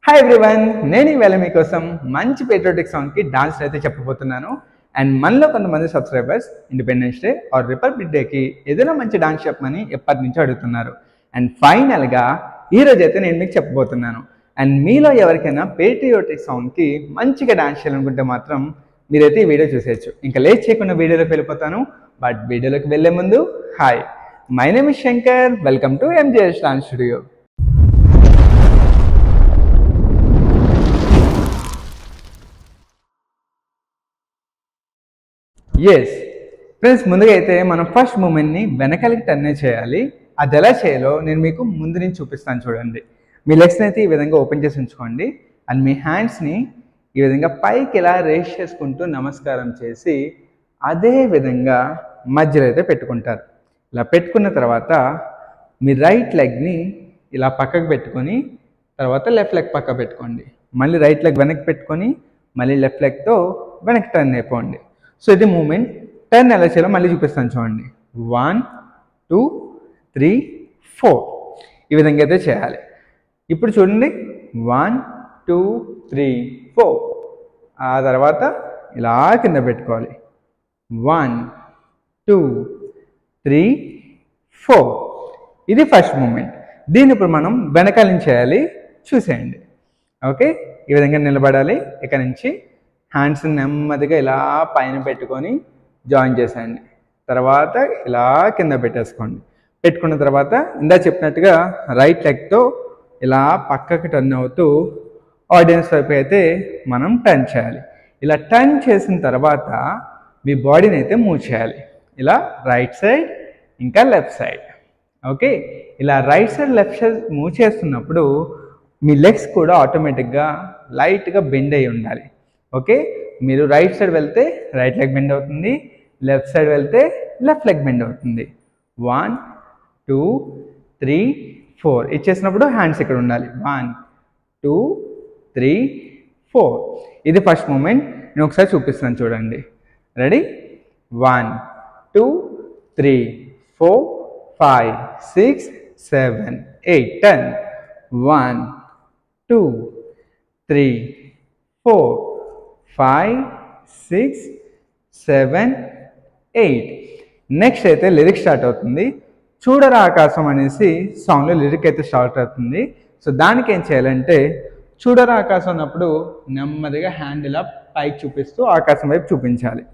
Hi everyone, నేను ఈవేళ మీకోసం మంచి పేట్రియాటిక్ సాంగ్కి డాన్స్ అయితే చెప్పబోతున్నాను. అండ్ మనలో కొంతమంది subscribers independence day or republic డేకి ఏదైనా మంచి డాన్స్ చెప్పమని ఎప్పటి నుంచో అడుగుతున్నారు. అండ్ ఫైనల్గా ఈరోజు అయితే నేను మీకు చెప్పబోతున్నాను. అండ్ మీలో ఎవరికైనా పేట్రియాటిక్ సాంగ్కి మంచిగా డాన్స్ చేయాలనుకుంటే మాత్రం మీరైతే ఈ వీడియో చూసేయచ్చు. ఇంకా లేట్ చేయకుండా వీడియోలోకి వెళ్ళిపోతాను. బట్ వీడియోలోకి వెళ్ళే ముందు hi, my name is Shankar, welcome to MJS dance studio. Yes friends, ముందుగా అయితే మనం ఫస్ట్ మూమెంట్ని వెనకాలకి టర్న్ చేయాలి. అది ఎలా చేయాలో నేను మీకు ముందు నుంచి చూపిస్తాను. చూడండి, మీ లెగ్స్ని అయితే ఈ విధంగా ఓపెన్ చేసి ఉంచుకోండి. అండ్ మీ హ్యాండ్స్ని ఈ విధంగా పైకి ఇలా రేస్ చేసుకుంటూ నమస్కారం చేసి అదే విధంగా మధ్యలో అయితే పెట్టుకుంటారు. ఇలా పెట్టుకున్న తర్వాత మీ రైట్ లెగ్ని ఇలా పక్కకు పెట్టుకొని తర్వాత లెఫ్ట్ లెగ్ పక్క పెట్టుకోండి. మళ్ళీ రైట్ లెగ్ వెనక్కి పెట్టుకొని మళ్ళీ లెఫ్ట్ లెగ్తో వెనక్కి టర్న్ అయిపోండి. సో ఇది మూమెంట్. టర్న్ ఎలా చేయాలో మళ్ళీ చూపిస్తాను. చూడండి, 1 2 3 4 ఈ విధంగా అయితే చేయాలి. ఇప్పుడు చూడండి, 1 2 3 4 ఆ తర్వాత ఇలా కింద పెట్టుకోవాలి. 1 2 3 4 ఇది ఫస్ట్ మూమెంట్. దీన్ని ఇప్పుడు మనం వెనకాల నుంచి చేయాలి, చూసేయండి. ఓకే, ఈ విధంగా నిలబడాలి. ఇక్కడ నుంచి హ్యాండ్స్ నెమ్మదిగా ఇలా పైన పెట్టుకొని జాయిన్ చేసేయండి. తర్వాత ఇలా కింద పెట్టేసుకోండి. పెట్టుకున్న తర్వాత ఇందా చెప్పినట్టుగా రైట్ లెగ్తో ఇలా పక్కకి టర్న్ అవుతూ ఆడియన్స్ వైపు అయితే మనం టర్న్ చేయాలి. ఇలా టర్న్ చేసిన తర్వాత మీ బాడీని అయితే మూవ్ చేయాలి. ఇలా రైట్ సైడ్ ఇంకా లెఫ్ట్ సైడ్. ఓకే, ఇలా right side left side move చేస్తున్నప్పుడు మీ లెగ్స్ కూడా ఆటోమేటిక్గా లైట్గా బెండ్ అయి ఉండాలి. ఓకే, మీరు రైట్ సైడ్ వెళ్తే రైట్ లెగ్ బెండ్ అవుతుంది, లెఫ్ట్ సైడ్ వెళ్తే లెఫ్ట్ లెగ్ బెండ్ అవుతుంది. 1 2 3 4 ఇచ్చేసినప్పుడు హ్యాండ్స్ ఇక్కడ ఉండాలి. 1 2 3 4 ఇది ఫస్ట్ మూమెంట్. నేను ఒకసారి చూపిస్తాను, చూడండి. రెడీ? 1 2 3 4 5 6 7 8 10 1 2 3 4 5 6 7 8 నెక్స్ట్ అయితే లిరిక్ స్టార్ట్ అవుతుంది. చూడరా ఆకాశం అనేసి సాంగ్లో లిరిక్ అయితే స్టార్ట్ అవుతుంది. సో దానికి ఏం చేయాలంటే, చూడరా ఆకాశం అన్నప్పుడు నెమ్మదిగా హ్యాండ్ ఇలా పైకి చూపిస్తూ ఆకాశం వైపు చూపించాలి.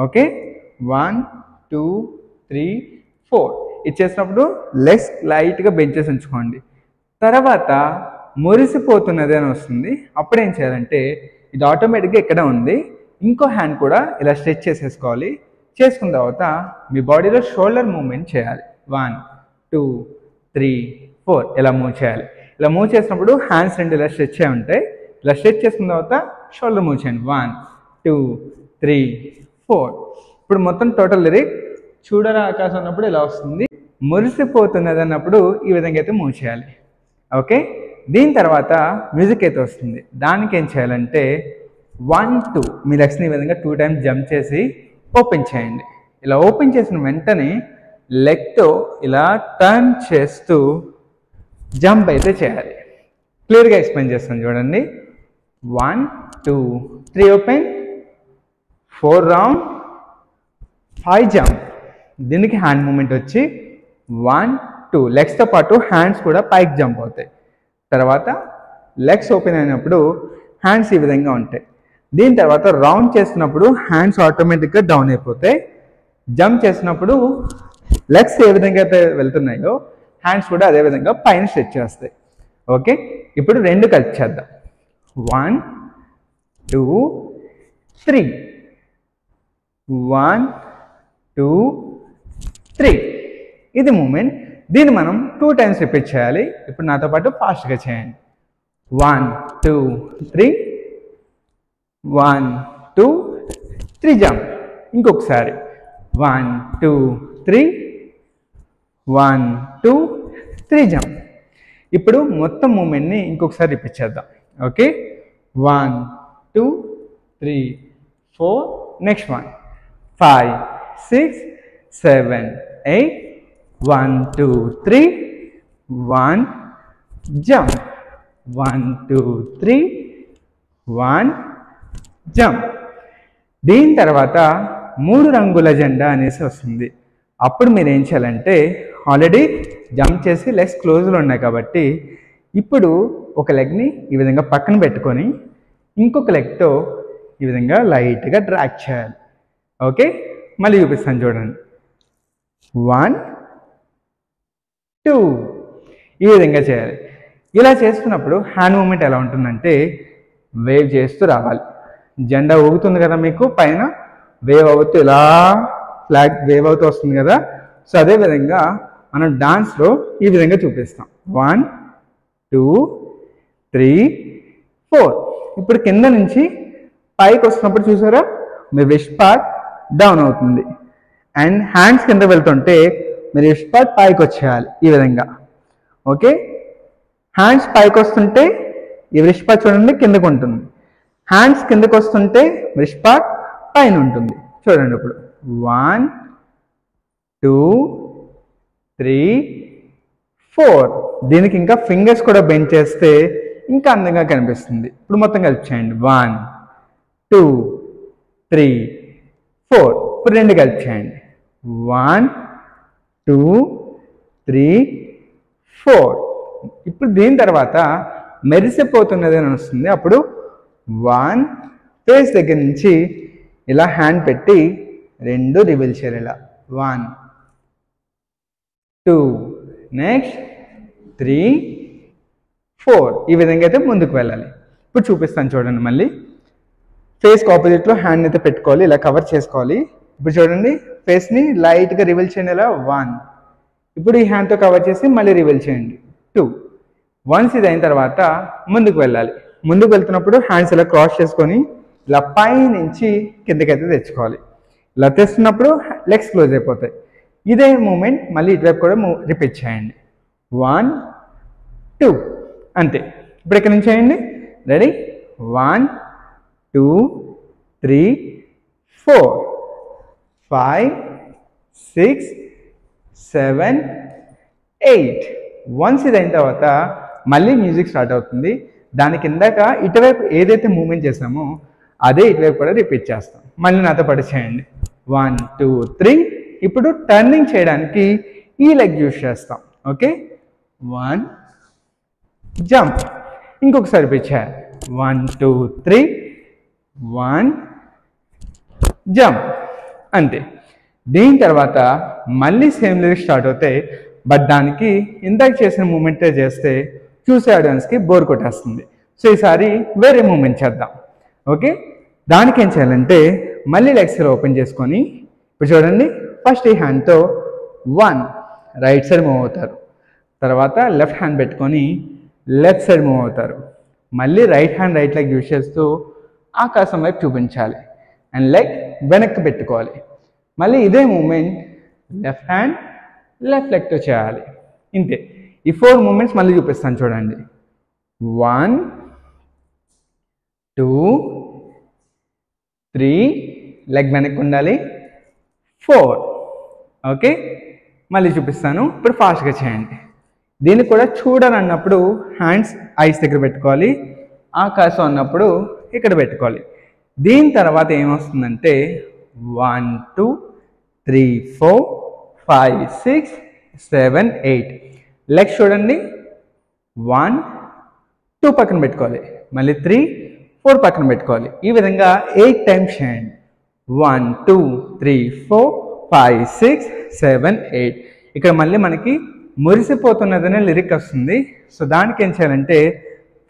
ఓకే, 1 2 3 4 ఇచ్చేసినప్పుడు లెగ్స్ లైట్గా బెండ్ చేసి ఉంచుకోండి. తర్వాత మురిసిపోతున్నది అని వస్తుంది. అప్పుడు ఏం చేయాలంటే, ఇది ఆటోమేటిక్గా ఇక్కడ ఉంది, ఇంకో హ్యాండ్ కూడా ఇలా స్ట్రెచ్ చేసేసుకోవాలి. చేసుకున్న తర్వాత మీ బాడీలో షోల్డర్ మూవ్మెంట్ చేయాలి. 1 2 3 4 ఇలా మూవ్ చేయాలి. ఇలా మూవ్ చేసినప్పుడు హ్యాండ్స్ రెండు ఇలా స్ట్రెచ్ అయి ఉంటాయి. ఇలా స్ట్రెచ్ చేసుకున్న తర్వాత షోల్డర్ మూవ్ చేయండి. 1 2 3 4 ఇప్పుడు మొత్తం టోటల్ లిరిక్ చూడరా ఆకాశం అన్నప్పుడు ఇలా వస్తుంది. మురిసిపోతున్నది అన్నప్పుడు ఈ విధంగా అయితే మూవ్ చేయాలి. ఓకే, దీని తర్వాత మ్యూజిక్ అయితే వస్తుంది. దానికి ఏం చేయాలంటే 1 2 మీ లెగ్స్ని ఈ విధంగా 2 టైమ్స్ జంప్ చేసి ఓపెన్ చేయండి. ఇలా ఓపెన్ చేసిన వెంటనే లెగ్తో ఇలా టర్న్ చేస్తూ జంప్ అయితే చేయాలి. క్లియర్గా ఎక్స్ప్లెయిన్ చేస్తాను, చూడండి. 1 2 3 ఓపెన్, 4 రౌండ్, 5 జంప్. దీనికి హ్యాండ్ మూమెంట్ వచ్చి 1 2 లెగ్స్తో పాటు హ్యాండ్స్ కూడా పైకి జంప్ అవుతాయి. తర్వాత లెగ్స్ ఓపెన్ అయినప్పుడు హ్యాండ్స్ ఈ విధంగా ఉంటాయి. దీని తర్వాత రౌండ్ చేసినప్పుడు హ్యాండ్స్ ఆటోమేటిక్గా డౌన్ అయిపోతాయి. జంప్ చేసినప్పుడు లెగ్స్ ఏ విధంగా అయితే వెళ్తున్నాయో హ్యాండ్స్ కూడా అదే విధంగా పైన స్ట్రెచ్ చేస్తాయి. ఓకే, ఇప్పుడు రెండు కలిపి చేద్దాం. 1 2 3 1 2 3 ఇది మూమెంట్. దీన్ని మనం 2 టైమ్స్ రిపీట్ చేయాలి. ఇప్పుడు నాతో పాటు ఫాస్ట్గా చేయండి. 1 2 3 1 2 3 జంప్. ఇంకొకసారి 1 2 3 1 2 3 జంప్. ఇప్పుడు మొత్తం మూమెంట్ని ఇంకొకసారి రిపీట్ చేద్దాం. Okay, 1 2 3 4 next 1 5 6 7 8 1 2 3 1 jump. 1 2 3 1 జంప్. దీని తర్వాత 3 రంగుల జెండా అనేసి వస్తుంది. అప్పుడు మీరు ఏం చేయాలంటే ఆల్రెడీ జంప్ చేసి లెగ్స్ క్లోజ్లో ఉన్నాయి కాబట్టి ఇప్పుడు ఒక లెగ్ని ఈ విధంగా పక్కన పెట్టుకొని ఇంకొక లెగ్తో ఈ విధంగా లైట్గా డ్రాగ్ చేయాలి. ఓకే, మళ్ళీ చూపిస్తాను చూడండి. 1 2 ఈ విధంగా చేయాలి. ఇలా చేస్తున్నప్పుడు హ్యాండ్ మూమెంట్ ఎలా ఉంటుందంటే వేవ్ చేస్తూ రావాలి. జెండా ఊగుతుంది కదా మీకు పైన, వేవ్ అవుతూ ఇలా ఫ్లాగ్ వేవ్ అవుతూ వస్తుంది కదా. సో అదేవిధంగా మనం డాన్స్లో ఈ విధంగా చూపిస్తాం. 1 2 3 4. ఇప్పుడు కింద నుంచి పైకి వస్తున్నప్పుడు చూసారా మీ రిస్ట్ పార్ట్ డౌన్ అవుతుంది అండ్ హ్యాండ్స్ కింద వెళ్తుంటే మీ రిస్ట్ పార్ట్ పైకి వచ్చేయాలి ఈ విధంగా. ఓకే, హ్యాండ్స్ పైకి వస్తుంటే ఈ రిస్ట్ పార్ట్ చూడండి కిందకు ఉంటుంది, హ్యాండ్స్ కిందకు వస్తుంటే రిస్ట్ పార్ట్ పైన ఉంటుంది. చూడండి ఇప్పుడు 1 2 3 4. దీనికి ఇంకా ఫింగర్స్ కూడా బెండ్ చేస్తే ఇంకా అందంగా కనిపిస్తుంది. ఇప్పుడు మొత్తం కలిపి చేయండి. 1 2 3 4. ఇప్పుడు 2 కలిపి చేయండి. 1 2 3 4. ఇప్పుడు దీని తర్వాత మెరిసిపోతున్నది అని వస్తుంది. అప్పుడు 1 ఫేస్ దగ్గర నుంచి ఇలా హ్యాండ్ పెట్టి 2 రివీల్ చేయాలి. ఇలా 1 2 నెక్స్ట్ 3 4. ఈ విధంగా అయితే ముందుకు వెళ్ళాలి. ఇప్పుడు చూపిస్తాను చూడండి. మళ్ళీ ఫేస్కి ఆపోజిట్లో హ్యాండ్ అయితే పెట్టుకోవాలి, ఇలా కవర్ చేసుకోవాలి. ఇప్పుడు చూడండి ఫేస్ని లైట్గా రివీల్ చేయండి. ఇలా 1. ఇప్పుడు ఈ హ్యాండ్తో కవర్ చేసి మళ్ళీ రివీల్ చేయండి. 2. వన్స్ ఇది అయిన తర్వాత ముందుకు వెళ్ళాలి. ముందుకు వెళ్తున్నప్పుడు హ్యాండ్స్ ఇలా క్రాస్ చేసుకొని ఇలా పై నుంచి కిందకైతే తెచ్చుకోవాలి. ఇలా తెస్తున్నప్పుడు లెగ్స్ క్లోజ్ అయిపోతాయి. ఇదే మూమెంట్ మళ్ళీ ఇటువైపు కూడా రిపీట్ చేయండి. 1 2 అంతే. ఇప్పుడు ఇక్కడ నుంచి చేయండి. రెడీ? 1 2 3 4 5 6 7 8. వన్స్ ఇది అయిన తర్వాత మళ్ళీ మ్యూజిక్ స్టార్ట్ అవుతుంది. దాని కిందాక ఇటువైపు ఏదైతే మూమెంట్ చేసామో అదే ఇటువైపు కూడా రిపీట్ చేస్తాం. మళ్ళీ నాతో పాటు చేయండి. 1 2 3. ఇప్పుడు టర్నింగ్ చేయడానికి ఈ లెగ్ యూజ్ చేస్తాం. Okay, 1 jump. ఇంకొకసారి రిపీట్ చేయాలి. 1 2 3 1 జంప్ అంతే. దీని తర్వాత మళ్ళీ సేమ్ లిరిక్స్ స్టార్ట్ అవుతాయి. బట్ దానికి ఇందాక చేసిన మూమెంటే చేస్తే చూసే ఆడియన్స్కి బోర్ కొట్టేస్తుంది. సో ఈసారి వేరే మూమెంట్ చేద్దాం. ఓకే, దానికి ఏం చేయాలంటే మళ్ళీ లెగ్స్ ఓపెన్ చేసుకొని ఇప్పుడు చూడండి ఫస్ట్ ఈ హ్యాండ్తో 1 రైట్ సైడ్ మూవ్ అవుతారు, తర్వాత లెఫ్ట్ హ్యాండ్ పెట్టుకొని లెఫ్ట్ సైడ్ మూవ్ అవుతారు. మళ్ళీ right hand right leg use చేస్తూ ఆకాశం వైపు చూపించాలి అండ్ లెగ్ వెనక్కి పెట్టుకోవాలి. మళ్ళీ ఇదే మూమెంట్ లెఫ్ట్ హ్యాండ్ లెఫ్ట్ లెగ్తో చేయాలి. ఇంతే. ఈ 4 మూమెంట్స్ మళ్ళీ చూపిస్తాను చూడండి. 1 2 3 లెగ్ వెనక్కి ఉండాలి. 4. ఓకే, మళ్ళీ చూపిస్తాను. ఇప్పుడు ఫాస్ట్గా చేయండి. దీన్ని కూడా చూడాలన్నప్పుడు హ్యాండ్స్ ఐస్ దగ్గర పెట్టుకోవాలి, ఆకాశం అన్నప్పుడు ఇక్కడ పెట్టుకోవాలి. దీని తర్వాత ఏమొస్తుందంటే 1 2 3 4 5 6 7 8. లెగ్స్ చూడండి. 1 2 పక్కన పెట్టుకోవాలి, మళ్ళీ 3 4 పక్కన పెట్టుకోవాలి. ఈ విధంగా 8 టైమ్స్ చేయండి. 1 2 3 4 5 6 7 8. ఇక్కడ మళ్ళీ మనకి మురిసిపోతున్నదనే లిరిక్ వస్తుంది. సో దానికి ఏం చేయాలంటే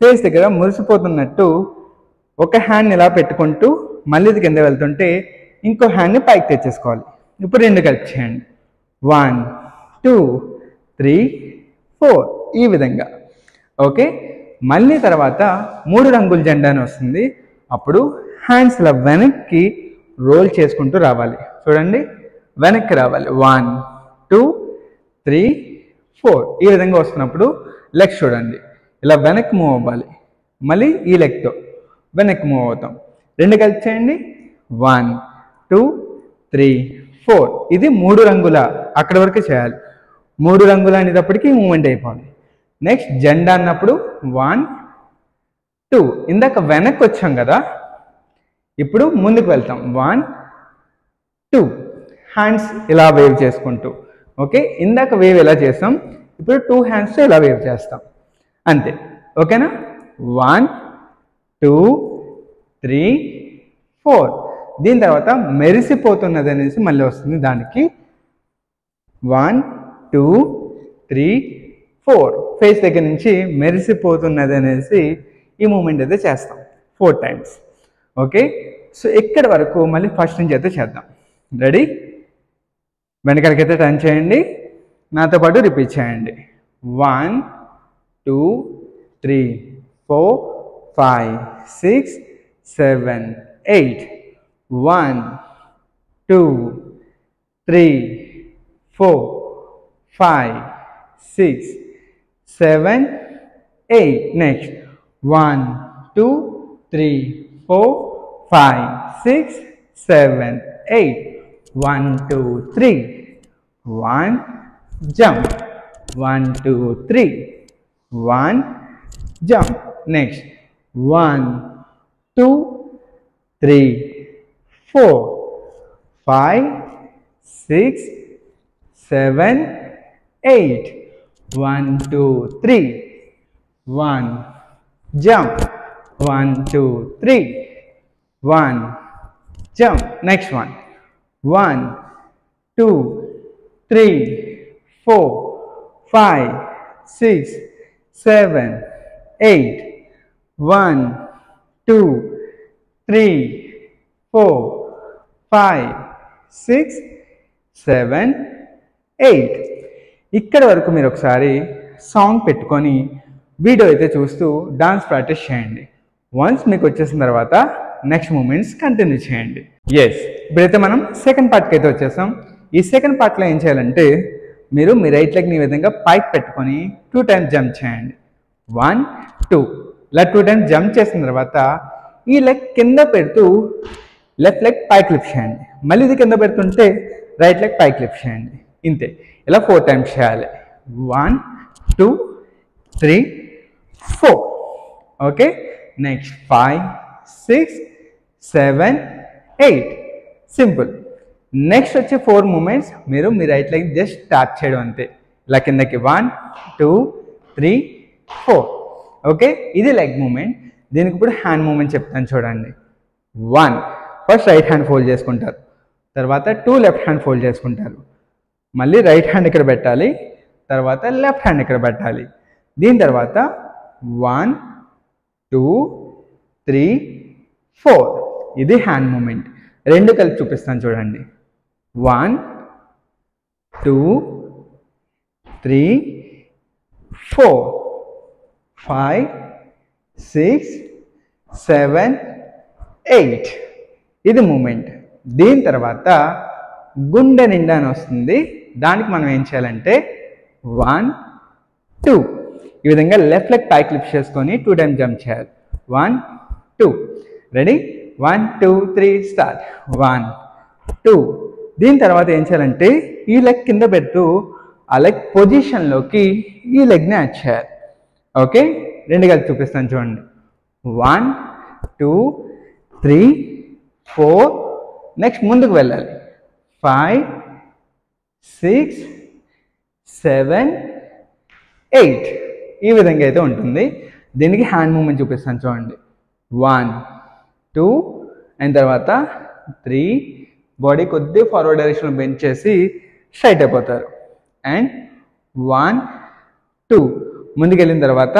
ఫేస్ దగ్గర మురిసిపోతున్నట్టు ఒక హ్యాండ్ని ఇలా పెట్టుకుంటూ మళ్ళీ ఇది కింద వెళ్తుంటే ఇంకో హ్యాండ్ని పైకి తెచ్చేసుకోవాలి. ఇప్పుడు 2 కలిపి చేయండి. 1 2 3 4 ఈ విధంగా. ఓకే, మళ్ళీ తర్వాత 3 రంగుల జెండా అని వస్తుంది. అప్పుడు హ్యాండ్స్ ఇలా వెనక్కి రోల్ చేసుకుంటూ రావాలి. చూడండి వెనక్కి రావాలి. 1 2 3 4 ఈ విధంగా వస్తున్నప్పుడు లెగ్స్ చూడండి ఇలా వెనక్కి మూవ్ అవ్వాలి. మళ్ళీ ఈ లెగ్తో వెనక్కి మూవ్ అవుతాం. 2 కలిపి చేయండి. 1 2 3 4. ఇది 3 రంగుల అక్కడి వరకు చేయాలి. 3 రంగుల అనేటప్పటికీ మూమెంట్ అయిపోవాలి. నెక్స్ట్ జెండా అన్నప్పుడు 1 2. ఇందాక వెనక్కి వచ్చాం కదా, ఇప్పుడు ముందుకు వెళ్తాం. 1 2 హ్యాండ్స్ ఇలా వేవ్ చేసుకుంటూ. ఓకే, ఇందాక వేవ్ ఎలా చేస్తాం, ఇప్పుడు 2 హ్యాండ్స్తో ఇలా వేవ్ చేస్తాం అంతే. ఓకేనా? 1 2 3 4. దీని తర్వాత మెరిసిపోతున్నది అనేసి మళ్ళీ వస్తుంది దానికి. 1 2 3 4 ఫేస్ దగ్గర నుంచి మెరిసిపోతున్నది అనేసి ఈ మూమెంట్ అయితే చేస్తాం 4 టైమ్స్. ఓకే, సో ఇక్కడ వరకు మళ్ళీ ఫస్ట్ నుంచి అయితే చేద్దాం. రెడీ? వెనకాలకైతే టర్న్ చేయండి, నాతో పాటు రిపీట్ చేయండి. 1 2 3 4 5 6 7 8. 1 2 3 4 5 6 7 8. Next 1 2 3 4 5 6 7 8. 1 2 3. 1 jump. 1 2 3. 1 jump. Next 1 2 3 4 5 6 7 8. 1 2 3. 1 jump. 1 2 3. 1 jump. Next one. 1 2 3 4 5 6 7 8. 1 2 3 4 5 6 7 8. ఇక్కడ వరకు మీరు ఒకసారి సాంగ్ పెట్టుకొని వీడియో అయితే చూస్తూ డాన్స్ ప్రాక్టీస్ చేయండి. వన్స్ మీకు వచ్చేసిన తర్వాత నెక్స్ట్ మూమెంట్స్ కంటిన్యూ చేయండి. ఎస్, ఇప్పుడైతే మనం సెకండ్ పార్ట్కి అయితే వచ్చేసాం. ఈ సెకండ్ పార్ట్లో ఏం చేయాలంటే మీరు మీ రైట్ లెగ్ని ఈ విధంగా పైకి పెట్టుకొని 2 టైమ్స్ జంప్ చేయండి. 1 2 ఇలా 2 టైమ్స్ జంప్ చేసిన తర్వాత ఈ లెగ్ కింద పెడుతూ లెఫ్ట్ లెగ్ పైకి లిఫ్ట్ చేయండి. మళ్ళీ ఇది కింద పెడుతుంటే రైట్ లెగ్ పైకి లిఫ్ట్ చేయండి. ఇంతే, ఇలా 4 టైమ్స్ చేయాలి. 1 2 3 4. Okay, next 5 6 7 8. సింపుల్. నెక్స్ట్ వచ్చే 4 మూమెంట్స్ మీరు మీ రైట్ లెగ్ జస్ట్ ట్యాప్ చేయడం అంతే. ఇలా కిందకి 1 2 3 4. ఓకే, ఇది లెగ్ మూమెంట్. దీనికి ఇప్పుడు హ్యాండ్ మూమెంట్ చెప్తాను చూడండి. 1 ఫస్ట్ రైట్ హ్యాండ్ ఫోల్డ్ చేసుకుంటారు, తర్వాత 2 లెఫ్ట్ హ్యాండ్ ఫోల్డ్ చేసుకుంటారు, మళ్ళీ రైట్ హ్యాండ్ ఇక్కడ పెట్టాలి, తర్వాత లెఫ్ట్ హ్యాండ్ ఇక్కడ పెట్టాలి. దీని తర్వాత 1 2 3 4. ఇది హ్యాండ్ మూమెంట్. రెండు కలిపి చూపిస్తాను చూడండి. 1 2 3 4 5 6 7 8. ఇది మూమెంట్. దీని తర్వాత గుండె నిండా అని వస్తుంది. దానికి మనం ఏం చేయాలంటే 1 2 ఈ విధంగా లెఫ్ట్ లెగ్ పైకి లిఫ్ట్ చేసుకొని 2 టైమ్స్ జంప్ చేయాలి. 1 2. రెడీ? 1 2 3 స్టార్ట్. 1 2. దీని తర్వాత ఏం చేయాలంటే ఈ లెగ్ కింద పెడుతూ ఆ లెగ్ పొజిషన్లోకి ఈ లెగ్ని యాడ్ చేయాలి. ఓకే, రెండు కలిపి చూపిస్తాను చూడండి. 1 2 3 4. నెక్స్ట్ ముందుకు వెళ్ళాలి. 5 6 7 8. ఈ విధంగా అయితే ఉంటుంది. దీనికి హ్యాండ్ మూమెంట్ చూపిస్తాను చూడండి. 1 2 అండ్ తర్వాత 3. బాడీ కొద్దిగా ఫార్వర్డ్ డైరెక్షన్లో బెండ్ చేసి స్ట్రైట్ అయిపోతారు. అండ్ 1 2 ముందుకు వెళ్ళిన తర్వాత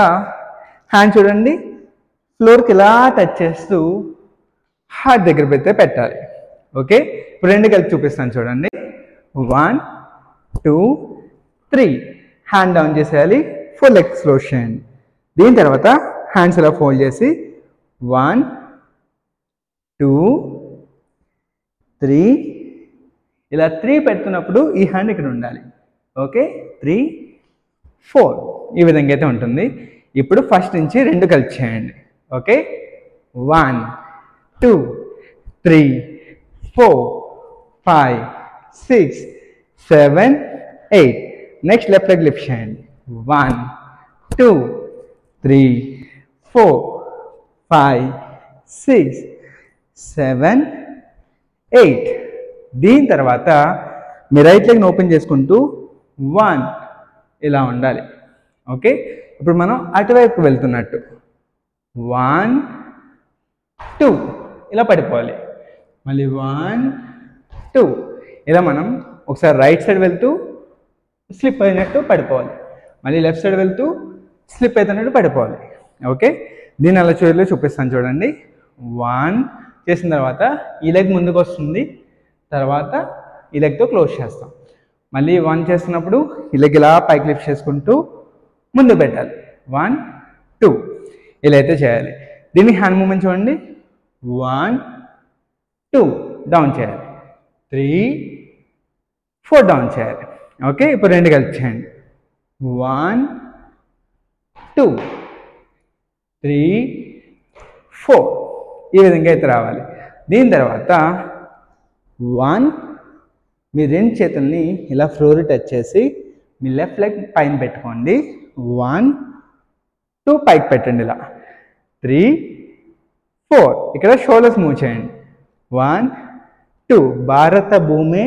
హ్యాండ్ చూడండి ఫ్లోర్కి ఇలా టచ్ చేస్తూ హార్ట్ దగ్గర పెడితే పెట్టాలి. ఓకే, ఇప్పుడు రెండు కలిపి చూపిస్తాను చూడండి. 1 2 3. హ్యాండ్ డౌన్ చేసేయాలి, 4 లెగ్స్ క్లోజ్ చేయండి. దీని తర్వాత హ్యాండ్స్ ఇలా ఫోల్డ్ చేసి 1 2 3. ఇలా 3 పెడుతున్నప్పుడు ఈ హ్యాండ్ ఇక్కడ ఉండాలి. ఓకే, 3 4. ఈ విధంగా అయితే ఉంటుంది. ఇప్పుడు ఫస్ట్ నుంచి రెండు కలిపి చేయండి. Okay, 1 2 3 4 5 6 7 8. Next left leg lift చేయండి. 1 2 3 4 5 6 7 8. దీని తర్వాత మీ రైట్ లెగ్ని ఓపెన్ చేసుకుంటూ 1 ఇలా ఉండాలి. ఓకే, ఇప్పుడు మనం అటువైపు వెళ్తున్నట్టు 1 2 ఇలా పడిపోవాలి. మళ్ళీ 1 2 ఇలా మనం ఒకసారి రైట్ సైడ్ వెళ్తూ స్లిప్ అయినట్టు పడిపోవాలి, మళ్ళీ లెఫ్ట్ సైడ్ వెళ్తూ స్లిప్ అవుతున్నట్టు పడిపోవాలి. ఓకే, దీన్ని అలా చూపిస్తాను చూడండి. 1 చేసిన తర్వాత ఈ లెగ్ ముందుకు వస్తుంది, తర్వాత ఈ లెగ్తో క్లోజ్ చేస్తాం. మళ్ళీ 1 చేస్తున్నప్పుడు ఈ లెగ్ ఇలా పైకి లిఫ్ట్ చేసుకుంటూ ముందు పెట్టాలి. 1 2 ఇలా అయితే చేయాలి. దీన్ని హ్యాండ్ మూమెంట్ చూడండి. 1 2 డౌన్ చేయాలి, 3 4 డౌన్ చేయాలి. ఓకే, ఇప్పుడు రెండు కలిపి చేయండి. 1 2 3 4 ఈ విధంగా అయితే రావాలి. దీని తర్వాత 1 మీ రెండు చేతుల్ని ఇలా ఫ్లోర్ టచ్ చేసి మీ లెఫ్ట్ లెగ్ పైన పెట్టుకోండి. 1 2 పైకి పెట్టండి ఇలా. 3 4 ఇక్కడ షోల్డర్స్ మూవ్ చేయండి. 1 2 భారత భూమి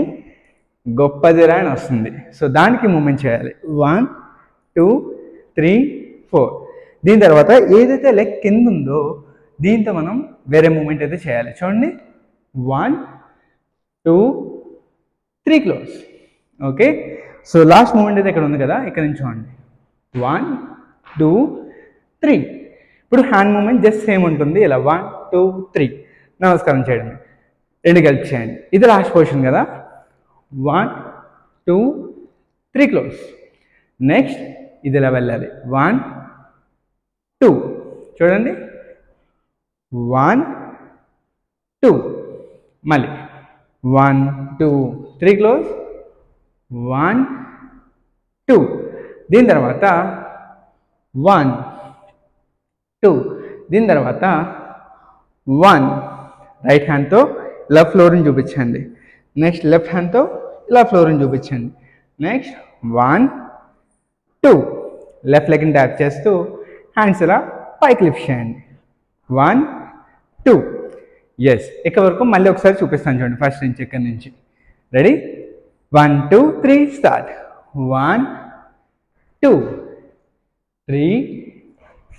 గొప్పదిరా అని వస్తుంది, సో దానికి మూమెంట్ చేయాలి. 1 2 3 4. దీని తర్వాత ఏదైతే లెగ్ కింద ఉందో దీంతో మనం వేరే మూమెంట్ అయితే చేయాలి. చూడండి, 1 2 3 close. Okay, so last moment అయితే ఇక్కడ ఉంది కదా, ఇక్కడ నుంచి చూడండి. 1 2 3. ఇప్పుడు హ్యాండ్ మూమెంట్ జస్ట్ సేమ్ ఉంటుంది ఇలా. 1 2 3 నమస్కారం చేయడమే. రెండు కలిపి చేయండి. ఇది లాస్ట్ పొజిషన్ కదా. 1 2 3 క్లోజ్. నెక్స్ట్ ఇది ఇలా వెళ్ళాలి. 1 2 చూడండి. 1 2 మళ్ళీ 1 2 3 క్లోజ్. 1 2. దీని తర్వాత 1 2. దీని తర్వాత 1 రైట్ హ్యాండ్తో ఇలా ఫ్లోర్ని చూపించండి. నెక్స్ట్ లెఫ్ట్ హ్యాండ్తో ఇలా ఫ్లోర్ని చూపించండి. నెక్స్ట్ 1 2 లెఫ్ట్ లెగ్ని ట్యాప్ చేస్తూ హ్యాండ్స్ ఇలా పైకి లిఫ్ట్ చేయండి. 1 2. ఎస్, ఇక్కడ వరకు మళ్ళీ ఒకసారి చూపిస్తాను చూడండి. ఫస్ట్ నుంచి ఇక్కడ నుంచి. రెడీ? 1 2 3 స్టార్ట్. 1 2 3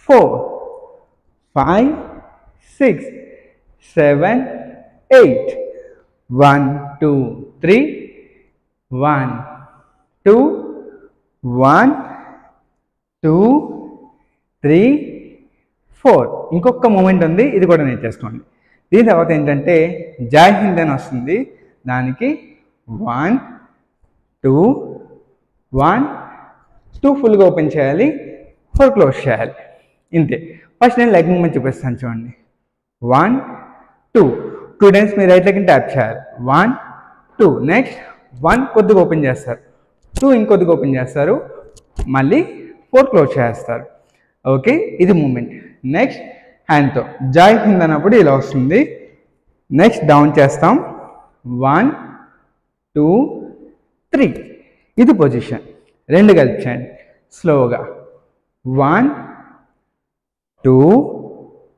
4 5 6 7 8. 1 2 3 1 2 1 2 3 4. ఇంకొక మూమెంట్ ఉంది, ఇది కూడా నేర్చేసుకోండి. దీని తర్వాత ఏంటంటే జై హింద్ అని వస్తుంది, దానికి 1 2 1 2 ఫుల్గా ఓపెన్ చేయాలి, 4 క్లోజ్ చేయాలి. ఇంతే. ఫస్ట్ నేను లెగ్ మూమెంట్ చూపిస్తాను చూడండి. 1 2 2 టైమ్స్ మీ రైట్ లెగ్ని ట్యాప్ చేయాలి. 1 2. నెక్స్ట్ 1 కొద్దిగా ఓపెన్ చేస్తారు, 2 ఇంకొద్దిగా ఓపెన్ చేస్తారు, మళ్ళీ 4 క్లోజ్ చేస్తారు. ఓకే, ఇది మూమెంట్. నెక్స్ట్ హ్యాండ్తో జై హింద్ అన్నప్పుడు ఇలా వస్తుంది. నెక్స్ట్ డౌన్ చేస్తాం. 1 2 3. ఇది పొజిషన్. రెండు కలిపి చేయండి స్లోగా. 1 2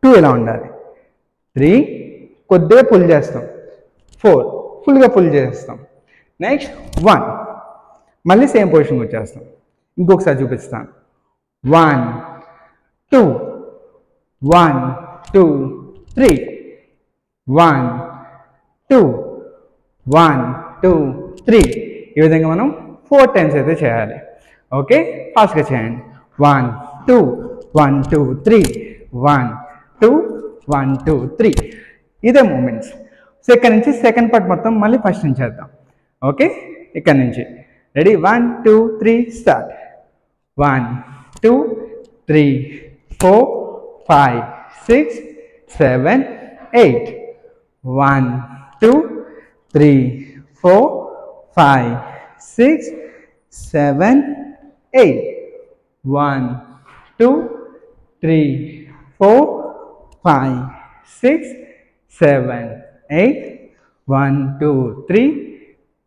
2 ఇలా ఉండాలి. 3 కొద్దిగా పుల్ చేస్తాం. 4 ఫుల్గా పుల్ చేస్తాం. నెక్స్ట్ 1 మళ్ళీ సేమ్ పొజిషన్కి వచ్చేస్తాం. ఇంకొకసారి చూపిస్తాను. 1 2 1 2 3 1 2 1 2 3. ఈ విధంగా మనం 4 టైమ్స్ అయితే చేయాలి. ఓకే, ఫాస్ట్గా చేయండి. 1 2 1 2 3 1 2 1 2 3. ఇదే మూమెంట్స్. సో ఇక్కడ నుంచి సెకండ్ పార్ట్ మొత్తం మళ్ళీ ఫస్ట్ నుంచి చేద్దాం. ఓకే, ఇక్కడ నుంచి. రెడీ? 1 2 3 స్టార్ట్. 1 2 3 4 5 6 7 8. 1 2 3 4 5 6 7 8. 1 2 3 4 5 6 7 8. 1 2 3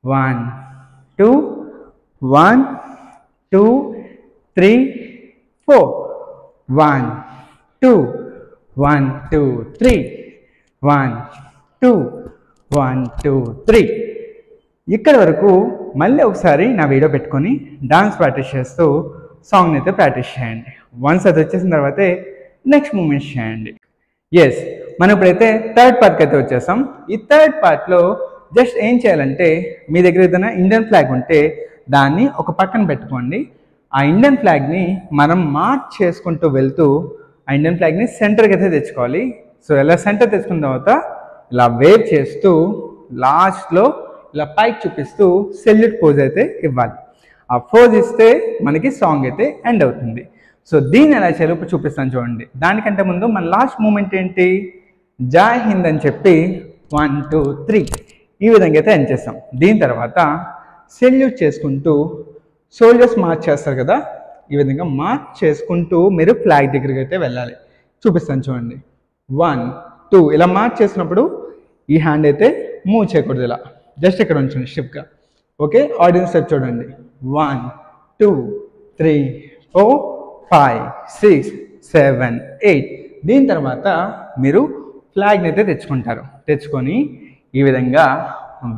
1 2 1 2 3 4 1 2 1 2 3 1 2 1 2 3. ఇక్కడ వరకు మళ్ళీ ఒకసారి నా వీడియో పెట్టుకొని డాన్స్ ప్రాక్టీస్ చేస్తూ సాంగ్ని అయితే ప్రాక్టీస్ చేయండి. వన్స్ అది వచ్చేసిన తర్వాతే నెక్స్ట్ మూమెంట్స్ చేయండి. ఎస్, మనం ఇప్పుడైతే థర్డ్ పార్ట్కి అయితే వచ్చేసాం. ఈ థర్డ్ పార్ట్లో జస్ట్ ఏం చేయాలంటే మీ దగ్గర ఏదైనా ఇండియన్ ఫ్లాగ్ ఉంటే దాన్ని ఒక పక్కన పెట్టుకోండి. ఆ ఇండియన్ ఫ్లాగ్ని మనం మార్చ్ చేసుకుంటూ వెళ్తూ ఆ ఇండియన్ ఫ్లాగ్ని సెంటర్కి అయితే తెచ్చుకోవాలి. సో ఇలా సెంటర్ తెచ్చుకున్న తర్వాత ఇలా వేవ్ చేస్తూ లాస్ట్లో ఇలా పైకి చూపిస్తూ సెల్యూట్ పోజ్ అయితే ఇవ్వాలి. ఆ పోజ్ ఇస్తే మనకి సాంగ్ అయితే ఎండ్ అవుతుంది. సో దీన్ని ఎలా చేయాలో ఇప్పుడు చూపిస్తాను చూడండి. దానికంటే ముందు మన లాస్ట్ మూమెంట్ ఏంటి, జై హింద్ అని చెప్పి 1 2 3 ఈ విధంగా అయితే ఎండ్ చేస్తాం. దీని తర్వాత సెల్యూట్ చేసుకుంటూ సోల్జర్స్ మార్చ్ చేస్తారు కదా, ఈ విధంగా మార్చ్ చేసుకుంటూ మీరు ఫ్లాగ్ దగ్గరికి అయితే వెళ్ళాలి. చూపిస్తాను చూడండి. 1 2 ఇలా మార్చ్ చేసినప్పుడు ఈ హ్యాండ్ అయితే మూవ్ చేయకూడదు, ఇలా జస్ట్ ఇక్కడ ఉంచండి స్టిప్గా. ఓకే, ఆడియన్స్ స్టెప్ చూడండి. 1 2 3 4 5 6 7 8. దీని తర్వాత మీరు ఫ్లాగ్ని అయితే తెచ్చుకుంటారు. తెచ్చుకొని ఈ విధంగా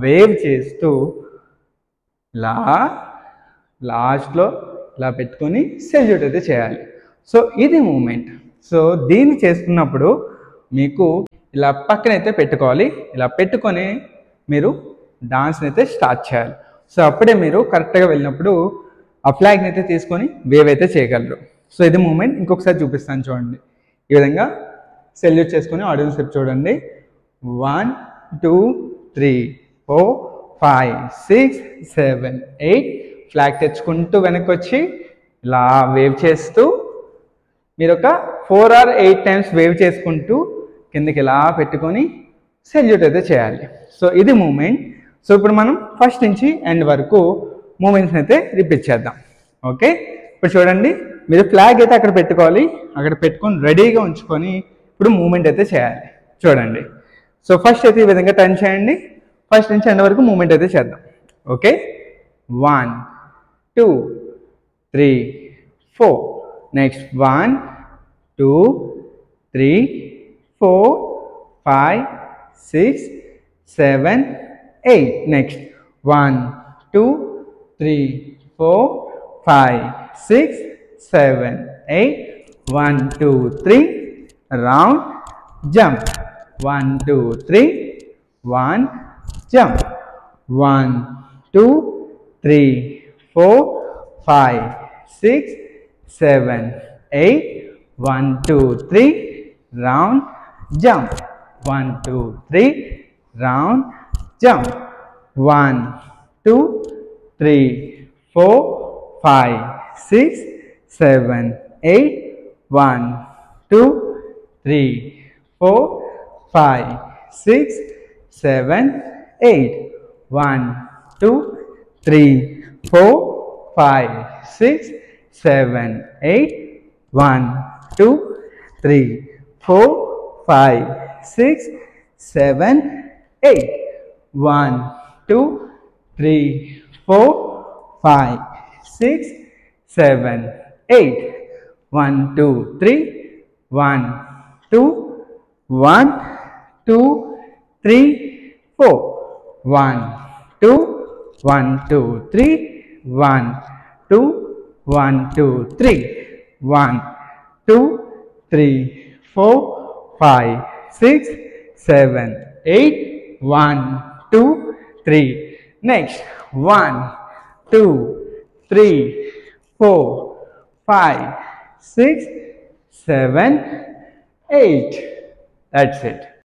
వేవ్ చేస్తూ ఇలా లాస్ట్లో ఇలా పెట్టుకొని సెల్యూట్ అయితే చేయాలి. సో ఇది మూమెంట్. సో దీన్ని చేస్తున్నప్పుడు మీకు ఇలా పక్కనైతే పెట్టుకోవాలి. ఇలా పెట్టుకొని మీరు డాన్స్ని అయితే స్టార్ట్ చేయాలి. సో అప్పుడే మీరు కరెక్ట్గా వెళ్ళినప్పుడు ఆ ఫ్లాగ్ని అయితే తీసుకొని వేవ్ అయితే చేయగలరు. సో ఇది మూమెంట్. ఇంకొకసారి చూపిస్తాను చూడండి. ఈ విధంగా సెల్యూట్ చేసుకొని ఆడియన్స్ స్టెప్ చూడండి. 1 2 3 4 5 6 7 8. ఫ్లాగ్ తెచ్చుకుంటూ వెనక్కి వచ్చి ఇలా వేవ్ చేస్తూ మీరు ఒక 4 or 8 టైమ్స్ వేవ్ చేసుకుంటూ కిందకి ఇలా పెట్టుకొని సెల్యూట్ అయితే చేయాలి. సో ఇది మూమెంట్. సో ఇప్పుడు మనం ఫస్ట్ నుంచి ఎండ్ వరకు మూమెంట్స్ని అయితే రిపీట్ చేద్దాం. ఓకే, ఇప్పుడు చూడండి, మీరు ఫ్లాగ్ అయితే అక్కడ పెట్టుకోవాలి. అక్కడ పెట్టుకొని రెడీగా ఉంచుకొని ఇప్పుడు మూమెంట్ అయితే చేయాలి. చూడండి. సో ఫస్ట్ అయితే ఈ విధంగా టర్న్ చేయండి. ఫస్ట్ నుంచి ఎండ్ వరకు మూమెంట్ అయితే చేద్దాం. Okay, 1 2 3 4. Next 1 2 3 4 5 6 7 8. Next 1 2 3 4 5 6 7 8. 1 2 3 round jump. 1 2 3 1 jump. 1 2 3 4 5 6 7 8. 1 2 3 round jump. 1 2 3 round jump. 1 2 3 4 5 6 7 8. 1 2 3 4 5 6 7 8. 1 2 3 4 5 6 7 8. 1 2 3 4 5 6 7 8. 1 2 3 4 5 6 7 8. 1 2 3 1 2 1 2 3 4. 1 2 1 2 3 1 2 1 2 3 1 2 3 4 5 6 7 8. 1 2 3. Next 1 2 3 4 5 6 7 8. That's it.